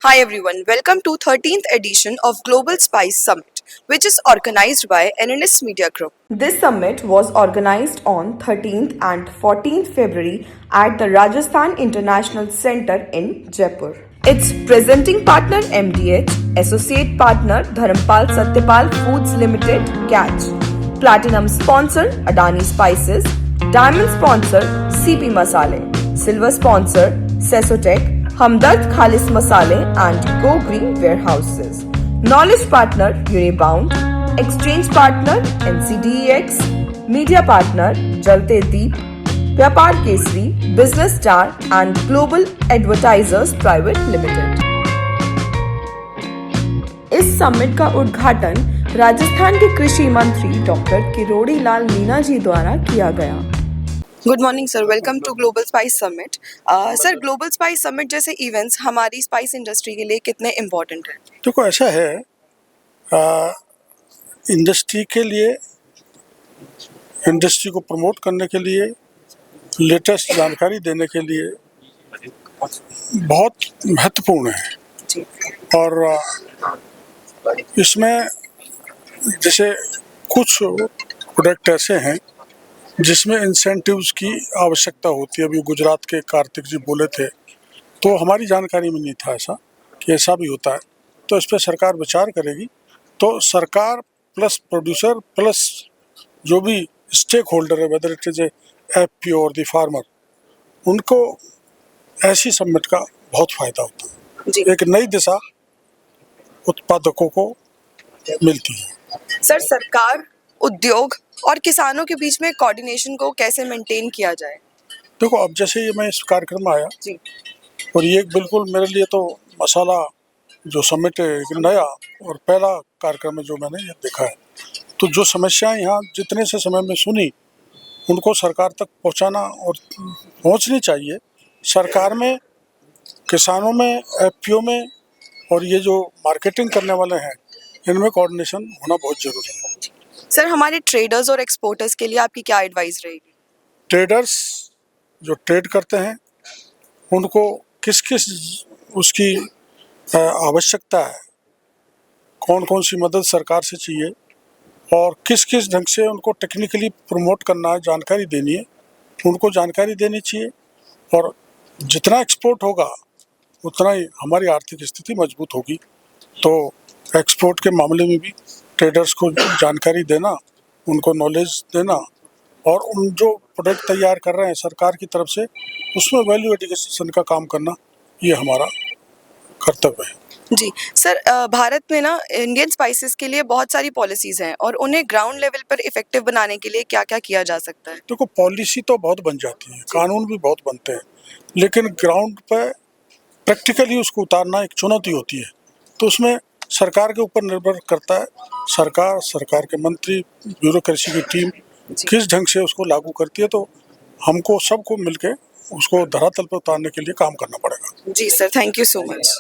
Hi everyone, welcome to 13th edition of Global Spice Summit, which is organized by NNS Media Group. This summit was organized on 13th and 14th February at the Rajasthan International Center in Jaipur. Its presenting partner MDH, associate partner Dharampal Satyapal Foods Limited, Catch, platinum sponsor Adani Spices, diamond sponsor CP Masale, silver sponsor Sesotech, Hamdard Khalis Masale and Go Green Warehouses. Knowledge partner Unibound, exchange partner NCDEX, media partner Jalte Deep, Vyapar Kesri, Business Star and Global Advertisers Private Limited. इस summit का उद्घाटन राजस्थान के कृषि मंत्री doctor Kirodi Lal Meena ji द्वारा किया गया। Good morning sir, welcome to global spice summit. Sir, global spice summit जैसे इवेंट्स हमारी स्पाइस इंडस्ट्री के लिए कितने इम्पोर्टेंट हैं? देखो ऐसा है, इंडस्ट्री के लिए, इंडस्ट्री को प्रमोट करने के लिए, लेटेस्ट जानकारी देने के लिए बहुत महत्वपूर्ण है। जी। और इसमें जैसे कुछ प्रोडक्ट ऐसे हैं जिसमें इंसेंटिव्स की आवश्यकता होती है। अभी गुजरात के कार्तिक जी बोले थे, तो हमारी जानकारी में नहीं था ऐसा कि ऐसा भी होता है। तो इस पर सरकार विचार करेगी। तो सरकार प्लस प्रोड्यूसर प्लस जो भी स्टेक होल्डर है, वेदर इट इज एफपीओ और द फार्मर, उनको ऐसी समिट का बहुत फायदा होता है। एक नई दिशा उत्पादकों को मिलती है। सर, सरकार, उद्योग और किसानों के बीच में कोऑर्डिनेशन को कैसे मेंटेन किया जाए? देखो, अब जैसे ये मैं इस कार्यक्रम में आया जी। और ये बिल्कुल मेरे लिए तो मसाला जो समिट है, एक नया और पहला कार्यक्रम है जो मैंने ये देखा है। तो जो समस्याएं यहाँ जितने से समय में सुनी, उनको सरकार तक पहुँचाना और पहुँचनी चाहिए। सरकार में, किसानों में, एफपीओ में और ये जो मार्केटिंग करने वाले हैं, इनमें कोऑर्डिनेशन होना बहुत जरूरी है। सर, हमारे ट्रेडर्स और एक्सपोर्टर्स के लिए आपकी क्या एडवाइस रहेगी? ट्रेडर्स जो ट्रेड करते हैं, उनको किस किस उसकी आवश्यकता है, कौन कौन सी मदद सरकार से चाहिए और किस किस ढंग से उनको टेक्निकली प्रमोट करना है, जानकारी देनी है, उनको जानकारी देनी चाहिए। और जितना एक्सपोर्ट होगा उतना ही हमारी आर्थिक स्थिति मजबूत होगी। तो एक्सपोर्ट के मामले में भी ट्रेडर्स को जानकारी देना, उनको नॉलेज देना और उन जो प्रोडक्ट तैयार कर रहे हैं सरकार की तरफ से, उसमें वैल्यू एडिशन का काम करना, ये हमारा कर्तव्य है। जी सर, भारत में ना इंडियन स्पाइसेस के लिए बहुत सारी पॉलिसीज हैं और उन्हें ग्राउंड लेवल पर इफेक्टिव बनाने के लिए क्या क्या किया जा सकता है? देखो, पॉलिसी तो बहुत बन जाती है, कानून भी बहुत बनते हैं, लेकिन ग्राउंड पर प्रैक्टिकली उसको उतारना एक चुनौती होती है। तो उसमें सरकार के ऊपर निर्भर करता है, सरकार के मंत्री, ब्यूरोक्रेसी की टीम किस ढंग से उसको लागू करती है। तो हमको सबको मिलके उसको धरातल पर उतारने के लिए काम करना पड़ेगा। जी sir, thank you so much.